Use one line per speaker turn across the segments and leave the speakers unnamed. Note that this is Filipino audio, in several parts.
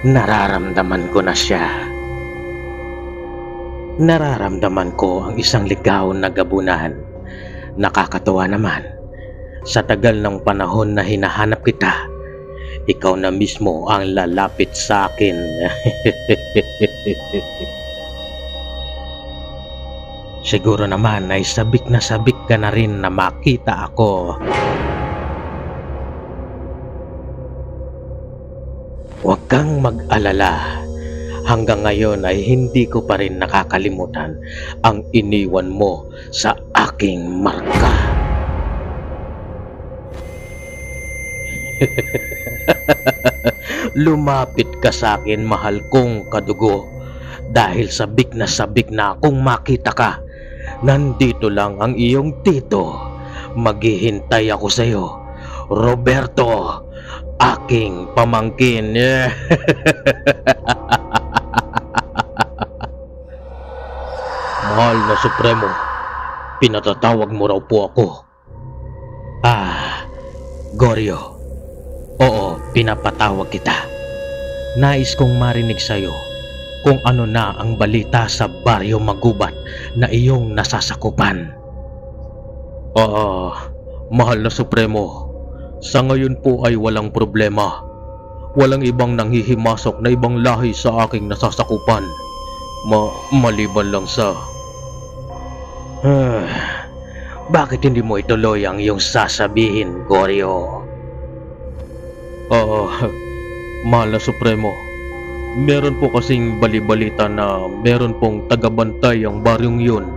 Nararamdaman ko na siya. Nararamdaman ko ang isang ligaw na gabunan. Nakakatuwa naman. Sa tagal ng panahon na hinahanap kita, ikaw na mismo ang lalapit sa akin. Siguro naman ay sabik na sabik ka na rin na makita ako. Huwag kang mag-alala. Hanggang ngayon ay hindi ko pa rin nakakalimutan ang iniwan mo sa aking marka. Lumapit ka sa akin, mahal kong kadugo, dahil sabik na akong makita ka. Nandito lang ang iyong tito. Maghihintay ako sa iyo, Roberto, aking pamangkin. Mahal na Supremo, pinatatawag mo raw po ako. Goryo. Oo, pinapatawag kita. Nais kong marinig sa'yo kung ano na ang balita sa Baryo Magubat na iyong nasasakupan. Mahal na Supremo, sa ngayon po ay walang problema. Walang ibang nanghihimasok na ibang lahi sa aking nasasakupan. Maliban lang sa... Bakit hindi mo ituloy ang iyong sasabihin, Goryo? Mahal na Supremo, meron po kasing balibalita na meron pong tagabantay ang baryong yun.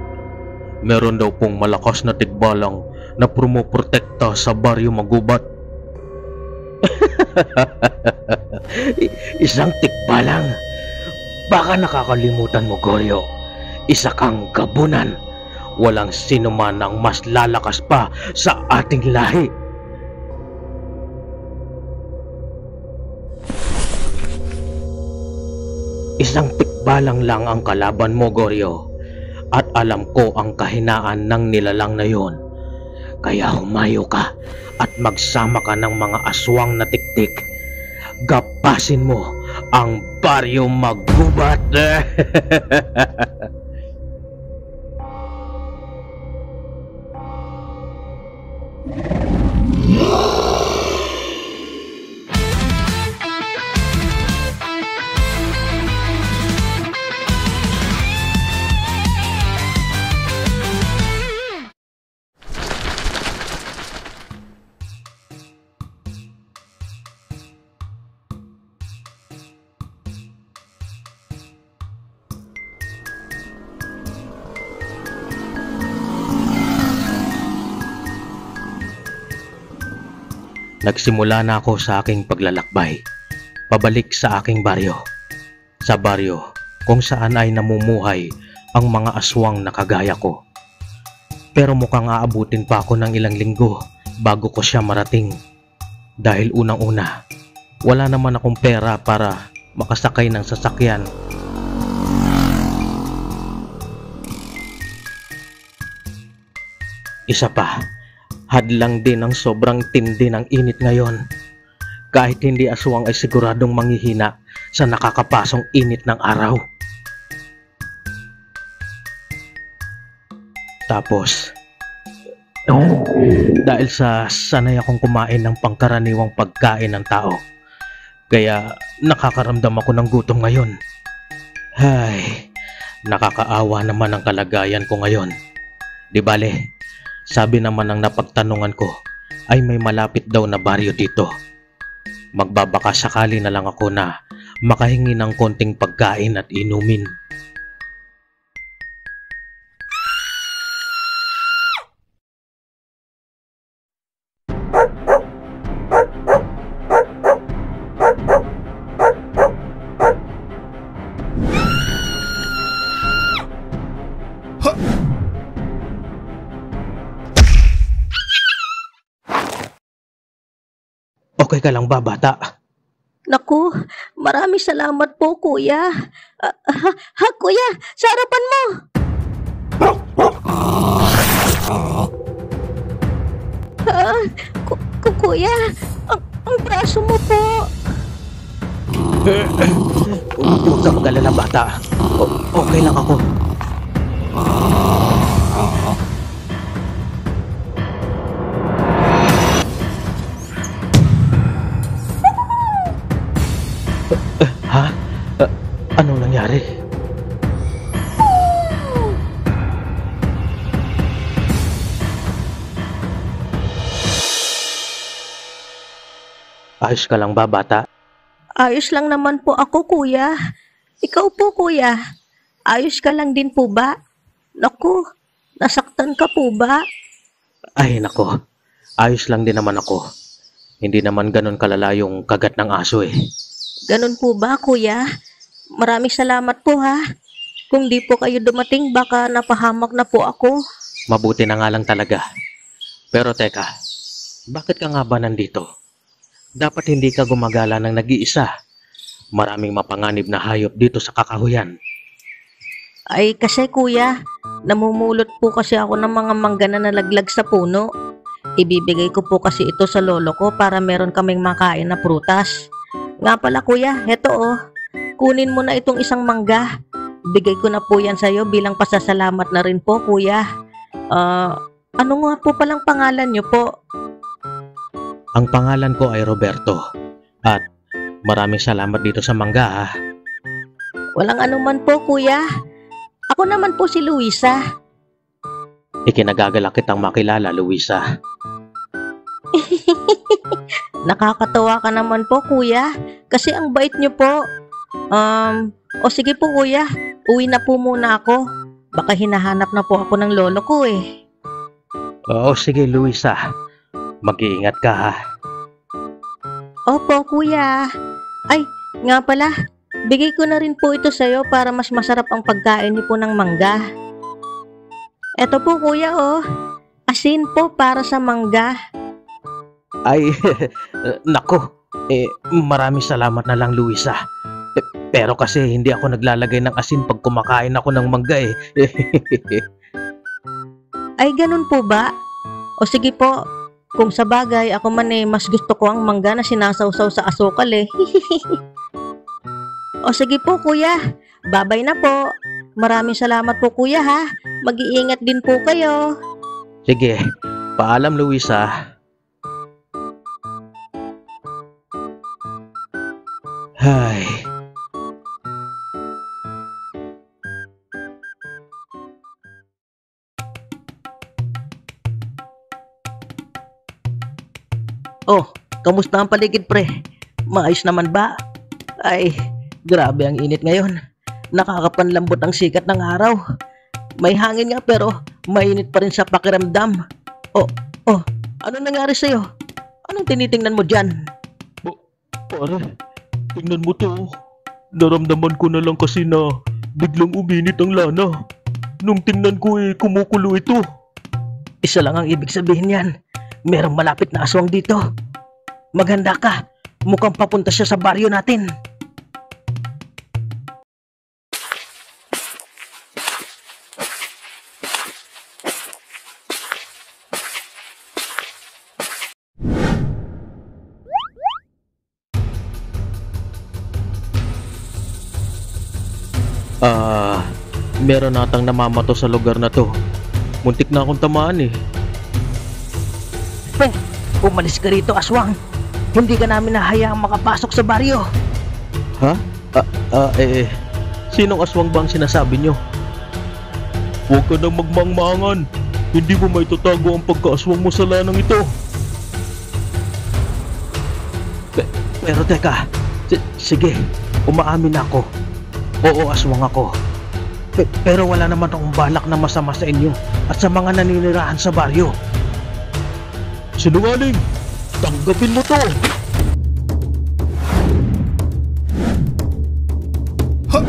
Meron daw pong malakas na tigbalang na prumoprotekta sa Baryo Magubat. Isang tigbalang? Baka nakakalimutan mo, Goryo. Isa kang gabunan. Walang sino man ang mas lalakas pa sa ating lahi. Isang tikbalang lang ang kalaban mo, Goryo. At alam ko ang kahinaan ng nilalang na yon. Kaya humayo ka at magsama ka ng mga aswang na tiktik. Gapasin mo ang Baryo Magubat. Nagsimula na ako sa aking paglalakbay, pabalik sa aking baryo. Sa baryo kung saan ay namumuhay ang mga aswang na kagaya ko. Pero mukhang aabutin pa ako ng ilang linggo bago ko siya marating. Dahil unang-una, wala naman akong pera para makasakay ng sasakyan. Isa pa, hadlang din ang sobrang tindi ng init ngayon. Kahit hindi aswang ay siguradong manghihina sa nakakapasong init ng araw. Tapos, dahil sa sanay akong kumain ng pangkaraniwang pagkain ng tao, kaya nakakaramdam ako ng gutom ngayon. Ay, nakakaawa naman ang kalagayan ko ngayon. Di bale, sabi naman ng napagtanungan ko ay may malapit daw na baryo dito. Magbabaka sakali na lang ako na makahingi ng konting pagkain at inumin. Okay ka lang ba, bata?
Naku, maraming salamat po, kuya. Kuya, sa harapan mo! Kuya, ang braso mo po.
Huwag kang mag-alala, bata. Okay lang ako. Ha? Anong nangyari? Ayos ka lang ba, bata?
Ayos lang naman po ako, kuya. Ikaw po, kuya. Ayos ka lang din po ba? Naku, nasaktan ka po ba?
Ay, nako. Ayos lang din naman ako. Hindi naman ganun kalala yung kagat ng aso eh.
Ganun po ba, kuya? Maraming salamat po, ha. Kung di po kayo dumating, baka napahamak na po ako.
Mabuti na nga lang talaga. Pero teka, bakit ka nga ba nandito? Dapat hindi ka gumagala ng nag-iisa. Maraming mapanganib na hayop dito sa kakahuyan.
Ay, kasi kuya, namumulot po kasi ako ng mga mangga na nalaglag sa puno. Ibibigay ko po kasi ito sa lolo ko para meron kaming makain na prutas. Nga pala kuya, heto oh. Kunin mo na itong isang mangga. Bigay ko na po yan sa'yo bilang pasasalamat na rin po kuya. Ano nga po palang pangalan niyo po?
Ang pangalan ko ay Roberto. At maraming salamat dito sa mangga ha.
Walang anuman po kuya. Ako naman po si Luisa.
Ikinagagalak kitang makilala, Luisa.
Nakakatawa ka naman po kuya. Kasi ang bait niyo po. O sige po kuya, uwi na po muna ako. Baka hinahanap na po ako ng lolo ko eh.
Oo, sige Luisa. Mag-iingat ka ha.
Opo kuya. Ay, nga pala. Bigay ko na rin po ito sa'yo para mas masarap ang pagkain niyo po ng mangga. Eto po kuya oh. Asin po para sa mangga.
Ay, nako. Maraming salamat na lang Luisa. Pero kasi hindi ako naglalagay ng asin pag kumakain ako ng mangga eh.
Ay, ganun po ba? O sige po. Kung sa bagay, ako man eh, mas gusto ko ang mangga na sinasawsaw sa asukal eh. O sige po kuya, babay na po. Maraming salamat po kuya ha. Mag-iingat din po kayo.
Sige, paalam Luisa. Hay.
Oh, kamusta ang paligid pre? Maayos naman ba? Ay, grabe ang init ngayon. Nakakapanlambot ang sikat ng araw. May hangin nga pero mainit pa rin sa pakiramdam. Oh, ano nangyari sa'yo? Anong tinitingnan mo dyan?
Pare, tingnan mo to. Naramdaman ko na lang kasi na biglang uminit ang lana. Nung tingnan ko kumukulo ito.
Isa lang ang ibig sabihin yan. Merong malapit na aswang dito. Maganda ka. Mukhang papunta siya sa baryo natin.
Meron natang namamato sa lugar na to. Muntik na akong tamaan eh.
Umalis ka rito, aswang. Hindi ka namin nahayaang makapasok sa baryo.
Ha? Sinong aswang ba ang sinasabi nyo?
Huwag ka nang magmangmangan. Hindi mo may tatago ang pagkaaswang mo sa lanang ito.
Pero teka, sige, umaamin ako. Oo, aswang ako. Pero wala naman akong balak na masama sa inyo at sa mga naninirahan sa baryo.
Sinungaling! Tanggapin mo to!
Huh?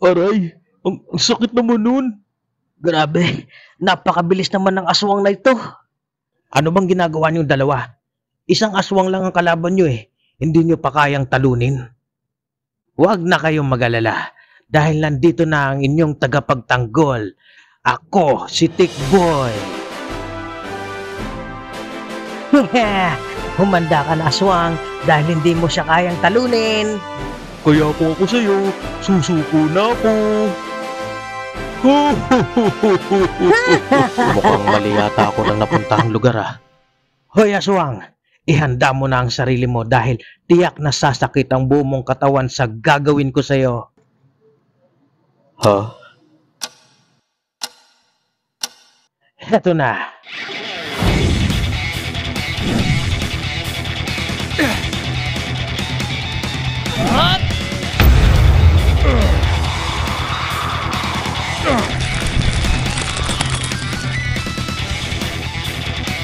Aray, ang sakit naman nun.
Grabe, napakabilis naman ng aswang na ito. Ano bang ginagawa niyong dalawa? Isang aswang lang ang kalaban niyo eh. Hindi niyo pa kayang talunin. Huwag na kayong mag-alala dahil nandito na ang inyong tagapagtanggol. Ako, si Tikboy. Humanda ka na aswang dahil hindi mo siya kayang talunin.
Kaya kung ako sa'yo, susuko na ako.
Mukhang mali yata ako nang napuntahang lugar ah. Hoy aswang, ihanda mo na ang sarili mo dahil tiyak na sasakit ang buong mong katawan sa gagawin ko sa'yo.
Ha?
Heto na.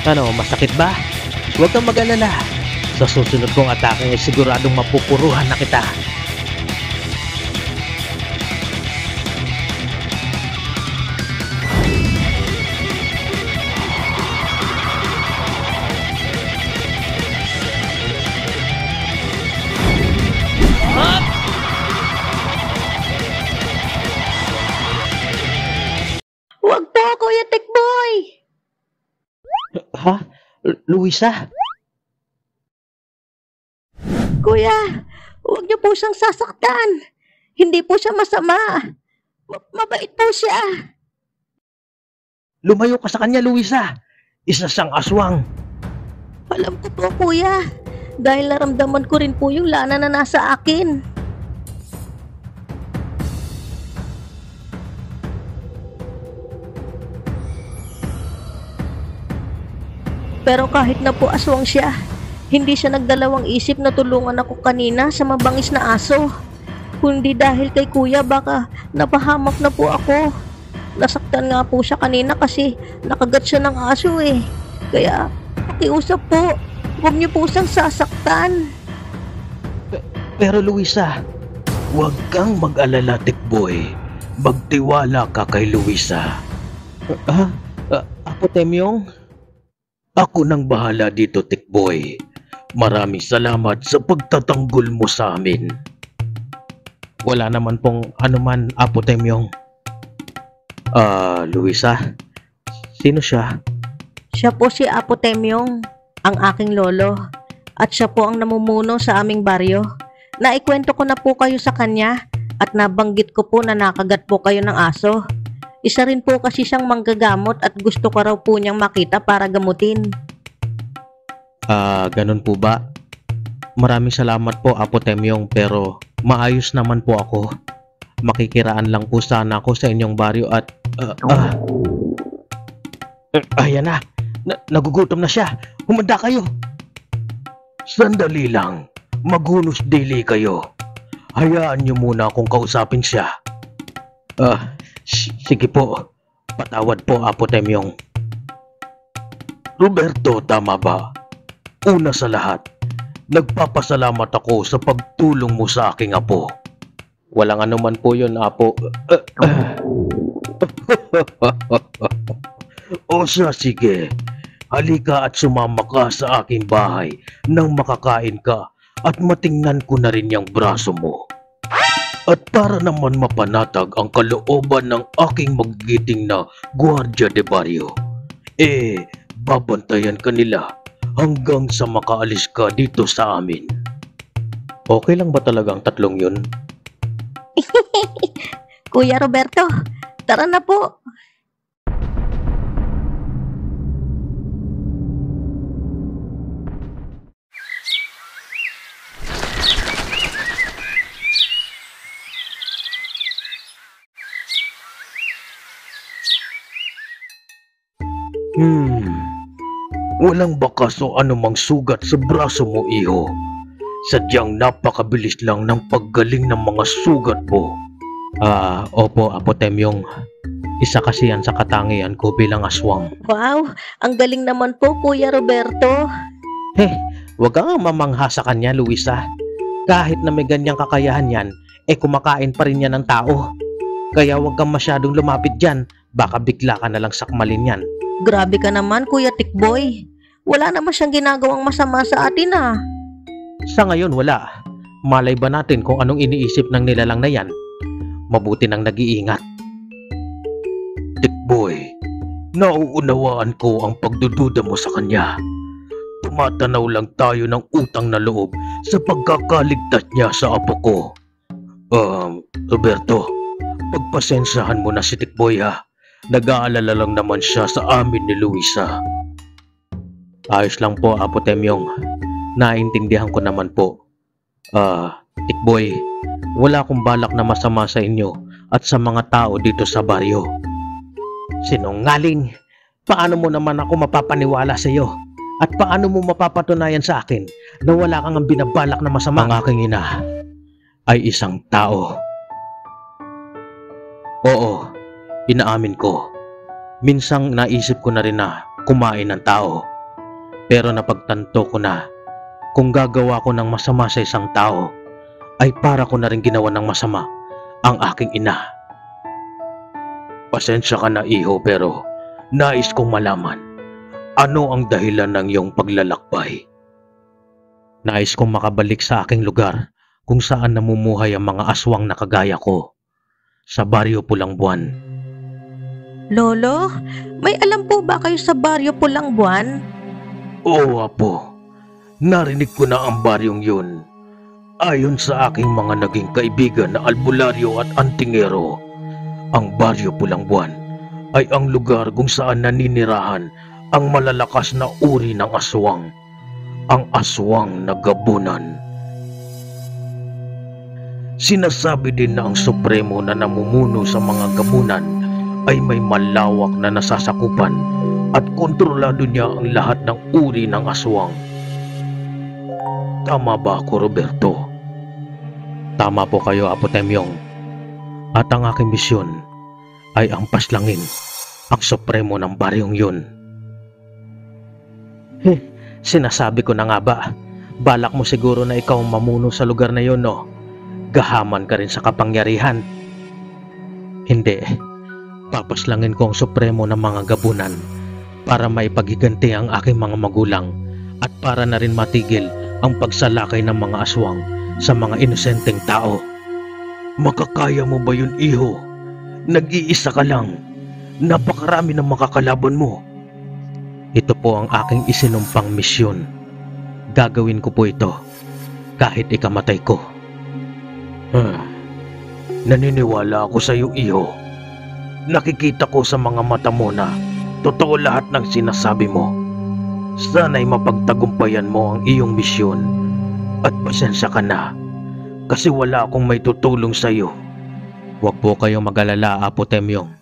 Ano, masakit ba? Huwag kang mag-alala. Sa susunod kong atake ay siguradong mapupuruhan na kita.
Huwag po, Kuya Tikboy!
Ha? Luisa?
Kuya, huwag niyo po siyang sasaktan. Hindi po siya masama. Mabait po siya.
Lumayo ka sa kanya, Luisa. Isa siyang aswang.
Alam ko po, Kuya. Dahil naramdaman ko rin po yung lana na nasa akin. Pero kahit na po aswang siya, hindi siya nagdalawang isip na tulungan ako kanina sa mabangis na aso. Kundi dahil kay Kuya baka napahamak na po ako. Nasaktan nga po siya kanina kasi nakagat siya ng aso eh. Kaya pakiusap po, huwag niyo po siyang sasaktan.
Pero Luisa, huwag kang mag-alala, Tikboy. Magtiwala ka kay Luisa. Apo Temyong? Ako nang bahala dito, Tikboy. Maraming salamat sa pagtatanggol mo sa amin. Wala naman pong anuman, Apo Temyong. Luisa? Sino siya?
Siya po si Apo Temyong, ang aking lolo. At siya po ang namumuno sa aming baryo. Naikwento ko na po kayo sa kanya at nabanggit ko po na nakagat po kayo ng aso. Isa rin po kasi siyang manggagamot at gusto ko raw po niyang makita para gamutin.
Ganun po ba? Maraming salamat po, Apo Temyong, pero maayos naman po ako. Makikiraan lang po sana ako sa inyong baryo at... ayan na! Nagugutom na siya! Humanda kayo! Sandali lang! Maghunos dili kayo! Hayaan niyo muna akong kausapin siya. Sige po. Patawad po, Apo Temyong. Roberto, tama ba? Una sa lahat, nagpapasalamat ako sa pagtulong mo sa aking apo. Walang anuman po yun, Apo. O siya, sige. Halika at sumama ka sa aking bahay nang makakain ka at matingnan ko na rin yung braso mo. At para naman mapanatag ang kalooban ng aking magigiting na Guardia de Barrio, babantayan ka nila hanggang sa makaalis ka dito sa amin. Okay lang ba talagang tatlong yun?
Kuya Roberto, tara na po.
Walang bakas o anumang sugat sa braso mo, iho. Sadyang napakabilis lang ng paggaling ng mga sugat mo.
Opo, Apo Temyong. Isa kasi yan sa katangian ko bilang aswang.
Wow, ang galing naman po, Kuya Roberto.
Huwag kang mamangha sa kanya, Luisa. Kahit na may ganyang kakayahan yan, kumakain pa rin yan ng tao. Kaya huwag kang masyadong lumapit dyan. Baka bigla ka nalang sakmalin yan.
Grabe ka naman, Kuya Tikboy. Wala naman siyang ginagawang masama sa atin ah.
Sa ngayon wala. Malay ba natin kung anong iniisip ng nilalang na yan? Mabuti nang nag-iingat.
Tikboy, nauunawaan ko ang pagdududa mo sa kanya. Tumatanaw lang tayo ng utang na loob sa pagkakaligtas niya sa apo ko. Roberto, pagpasensyahan mo na si Tikboy ha. Nag-aalala lang naman siya sa amin ni Luisa.
Ayos lang po, Apo Temyong. Naintindihan ko naman po. Tikboy, wala akong balak na masama sa inyo at sa mga tao dito sa baryo. Sinungaling! Paano mo naman ako mapapaniwala sa iyo? At paano mo mapapatunayan sa akin na wala kang binabalak na masama? Ang aking ina ay isang tao. Oo, inaamin ko. Minsang naisip ko na rin na kumain ng tao. Pero napagtanto ko na kung gagawa ko ng masama sa isang tao, ay para ko na rin ginawa ng masama ang aking ina.
Pasensya ka na iho pero nais kong malaman. Ano ang dahilan ng iyong paglalakbay?
Nais kong makabalik sa aking lugar kung saan namumuhay ang mga aswang na kagaya ko, sa baryo Pulang Buwan.
Lolo, may alam po ba kayo sa baryo Pulang Buwan?
Oo, Apo. Narinig ko na ang baryong yun. Ayon sa aking mga naging kaibigan na albularyo at antingero, ang baryo Pulang Buwan ay ang lugar kung saan naninirahan ang malalakas na uri ng aswang, ang aswang na gabunan. Sinasabi din na ang supremo na namumuno sa mga gabunan ay may malawak na nasasakupan at kontrolado niya ang lahat ng uri ng aswang. Tama ba ako, Roberto?
Tama po kayo, Apo Temyong. At ang aking misyon ay ang paslangin ang supremo ng baryong yun. Sinasabi ko na nga ba, balak mo siguro na ikaw ang mamuno sa lugar na yun, no? Gahaman ka rin sa kapangyarihan. Hindi, papaslangin ko ang supremo ng mga gabunan para maipagiganti ang aking mga magulang at para na rin matigil ang pagsalakay ng mga aswang sa mga inosenteng tao.
Makakaya mo ba yun, iho? Nag-iisa ka lang. Napakarami ng makakalaban mo.
Ito po ang aking isinumpang misyon. Gagawin ko po ito kahit ikamatay ko.
Naniniwala ako sa iyo, iho. Nakikita ko sa mga mata mo na totoo lahat ng sinasabi mo. Sana'y mapagtagumpayan mo ang iyong misyon. At pasensya ka na kasi wala akong may tutulong sa iyo.
Huwag po kayong mag-alala, Apo Temyong.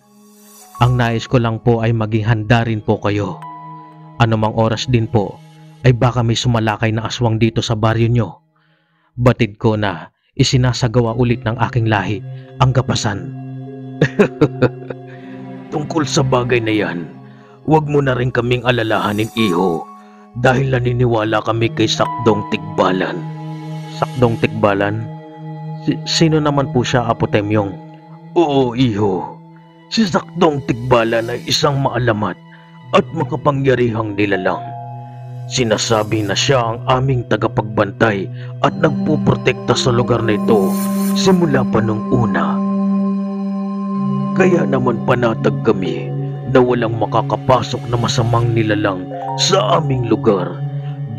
Ang nais ko lang po ay maging handa rin po kayo. Anumang oras din po ay baka may sumalakay na aswang dito sa baryo nyo. Batid ko na isinasagawa ulit ng aking lahi ang gapasan.
Tungkol sa bagay na yan, huwag mo na rin kaming alalahanin, iho, dahil naniniwala kami kay Sakdong Tikbalan.
Sakdong Tikbalan? Sino naman po siya, Apo Temyong?
Oo, iho. Si Sakdong Tikbalan ay isang maalamat at makapangyarihang nilalang. Sinasabi na siya ang aming tagapagbantay at nagpuprotekta sa lugar na ito simula pa nung una. Kaya naman panatag kami na walang makakapasok na masamang nilalang sa aming lugar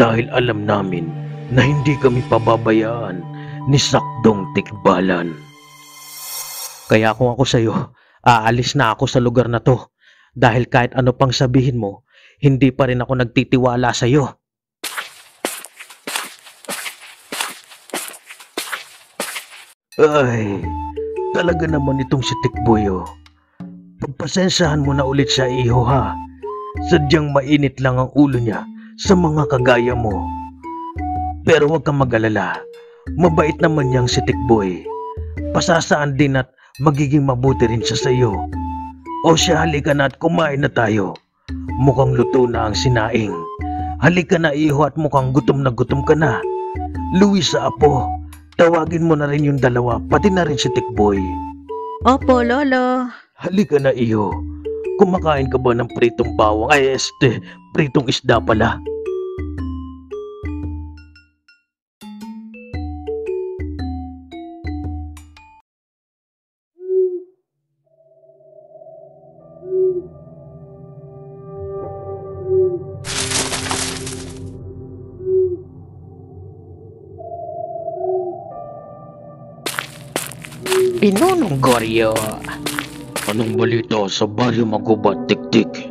dahil alam namin na hindi kami pababayaan ni Sakdong Tikbalan.
Kaya kung ako sa iyo, aalis na ako sa lugar na to dahil kahit ano pang sabihin mo, hindi pa rin ako nagtitiwala sa iyo.
Ay, talaga naman itong si Tikboy, oh. Pagpasensyahan mo na ulit siya, iho, ha. Sadyang mainit lang ang ulo niya sa mga kagaya mo. Pero huwag kang mag-alala. Mabait naman niyang si Tikboy. Pasasaan din at magiging mabuti rin siya sa iyo. O siya, halika na at kumain na tayo. Mukhang luto na ang sinaing. Halika na, iho, at mukhang gutom ka na. Luisa, apo, tawagin mo na rin yung dalawa, pati na rin si Tikboy.
Opo, Lolo.
Halika na iyo. Kumakain ka ba ng pritong bawang? Pritong isda pala.
Pinunong Goryo.
Anong balita sa baryo Magubat, Tiktik?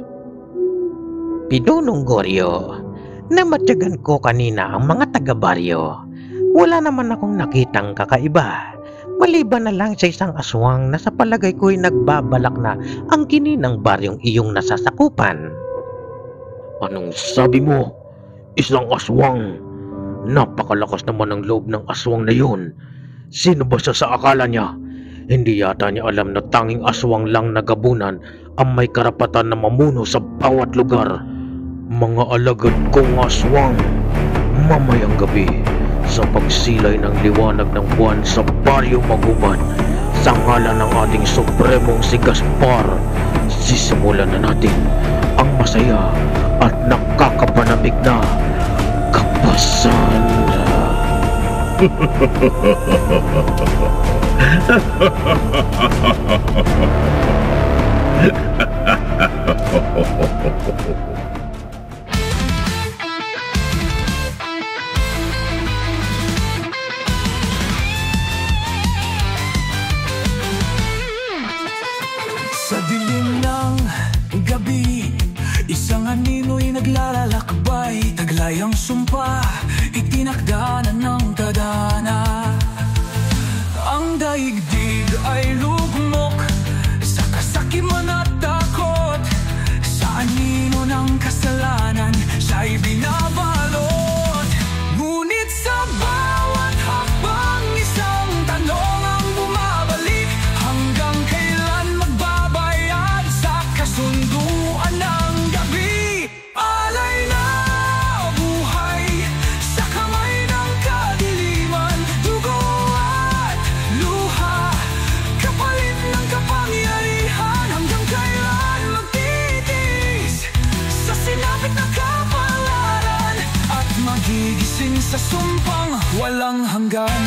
Pinunong Goryo. Namatyagan ko kanina ang mga taga-baryo. Wala naman akong nakitang kakaiba. Maliban na lang sa isang aswang na sa palagay ko'y nagbabalak na ang ng baryong iyong nasasakupan.
Anong sabi mo? Isang aswang? Napakalakas naman ang loob ng aswang na yun. Sino ba siya sa akala niya? Hindi yata niya alam na tanging aswang lang na gabunan ang may karapatan na mamuno sa bawat lugar. Mga alagad kong aswang, mamayang gabi sa pagsilay ng liwanag ng buwan sa baryo Magubat, sa ngalan ng ating supremong si Gaspar, sisimulan na natin ang masaya at nakakapanabik na kapasan.
Sa dilim ng gabi, isang anino'y naglalakbay. Taglay ang sumpa, itinakda na ng kadana. Ang daigdig ay lugmok sa kasakiman at takot. Sa anino ng kasalanan, siya'y binabalot. Ngunit sa bawat hakbang, isang tanong ang bumabalik. Hanggang kailan magbabayad sa kasunduan ng gabi? Alay na buhay sa kamay ng kadiliman, dugo at luha, kapalit ng kapangyarihan. Hanggang kailan magtitiis sa sinapit na kapalaran at magigising sa sumpang walang hanggan?